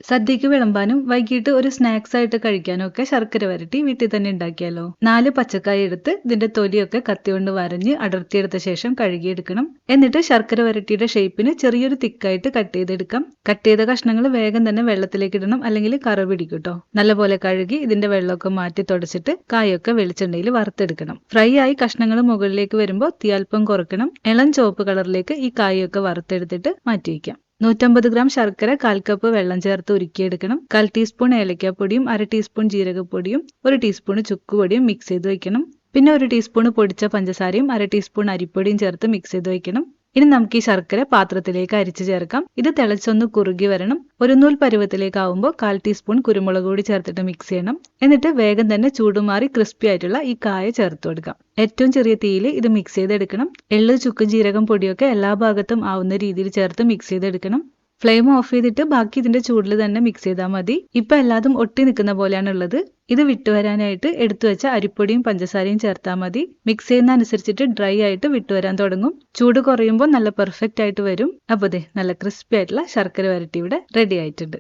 സദ്യക്ക് വിളമ്പാനും വൈകിട്ട് ഒരു സ്നാക്സ് ആയിട്ട് കഴിക്കാനും ഒക്കെ ശർക്കര വരട്ടി വീട്ടിൽ തന്നെ ഉണ്ടാക്കിയാലോ? 4 പച്ചക്കായ എടുത്ത് ഇതിന്റെ തൊലിയൊക്കെ കത്തി കൊണ്ട് വരഞ്ഞ് അടർത്തിയെടുത്ത ശേഷം കഴുകിയെടുക്കണം. എന്നിട്ട് ശർക്കര വരട്ടിയുടെ ഷേപ്പിന് ചെറിയൊരു തിക്കായിട്ട് കട്ട് ചെയ്തെടുക്കാം. കട്ട് ചെയ്ത കഷ്ണങ്ങൾ വേഗം തന്നെ വെള്ളത്തിലേക്ക് ഇടണം, അല്ലെങ്കിൽ കറ പിടിക്കും കേട്ടോ. നല്ലപോലെ കഴുകി ഇതിന്റെ വെള്ളമൊക്കെ മാറ്റി തുടച്ചിട്ട് കായൊക്കെ വെളിച്ചെണ്ണയിൽ വറുത്തെടുക്കണം. ഫ്രൈ ആയി കഷ്ണങ്ങൾ മുകളിലേക്ക് വരുമ്പോൾ തീ അല്പം കുറക്കണം. ഇളം ചുവപ്പ് കളറിലേക്ക് ഈ കായൊക്കെ വറുത്തെടുത്തിട്ട് മാറ്റി വയ്ക്കാം. 150 ഗ്രാം ശർക്കര 1/4 കപ്പ് വെള്ളം ചേർത്ത് ഉരുക്കിയെടുക്കണം. 1/4 ടീസ്പൂൺ ഏലക്കാപ്പൊടിയും 1/2 ടീസ്പൂൺ ജീരകപ്പൊടിയും 1 ടീസ്പൂൺ ചുക്കുപൊടിയും മിക്സ് ചെയ്ത് വെക്കണം. പിന്നെ 1 ടീസ്പൂൺ പൊടിച്ച പഞ്ചസാരയും 1/2 ടീസ്പൂൺ അരിപ്പൊടിയും ചേർത്ത് മിക്സ് ചെയ്ത് വെക്കണം. ഇനി നമുക്ക് ഈ ശർക്കര പാത്രത്തിലേക്ക് അരിച്ചു ചേർക്കാം. ഇത് തിളച്ചൊന്ന് കുറുകി വരണം. ഒരു നൂൽ പരുവത്തിലേക്ക് ആവുമ്പോൾ 1/4 ടീസ്പൂൺ കുരുമുളക് പൊടി ചേർത്തിട്ട് മിക്സ് ചെയ്യണം. എന്നിട്ട് വേഗം തന്നെ ചൂടുമാറി ക്രിസ്പി ആയിട്ടുള്ള ഈ കായ ചേർത്ത് കൊടുക്കാം. ഏറ്റവും ചെറിയ തീയിൽ ഇത് മിക്സ് ചെയ്തെടുക്കണം. എള്ള്, ചുക്ക്, ജീരകം പൊടിയൊക്കെ എല്ലാ ഭാഗത്തും ആവുന്ന രീതിയിൽ ചേർത്ത് മിക്സ് ചെയ്തെടുക്കണം. ഫ്ലെയിം ഓഫ് ചെയ്തിട്ട് ബാക്കി ഇതിന്റെ ചൂടിൽ തന്നെ മിക്സ് ചെയ്താൽ മതി. ഇപ്പൊ എല്ലാതും ഒട്ടി നിൽക്കുന്ന പോലെയാണ് ഉള്ളത്. ഇത് വിട്ടുവരാനായിട്ട് എടുത്തു വെച്ച അരിപ്പൊടിയും പഞ്ചസാരയും ചേർത്താൽ മതി. മിക്സ് ചെയ്യുന്ന അനുസരിച്ചിട്ട് ഡ്രൈ ആയിട്ട് വിട്ടുവരാൻ തുടങ്ങും. ചൂട് കുറയുമ്പോൾ നല്ല പെർഫെക്റ്റ് ആയിട്ട് വരും. അപ്പോൾ നല്ല ക്രിസ്പി ആയിട്ടുള്ള ശർക്കര വരട്ടി ഇവിടെ റെഡി ആയിട്ടുണ്ട്.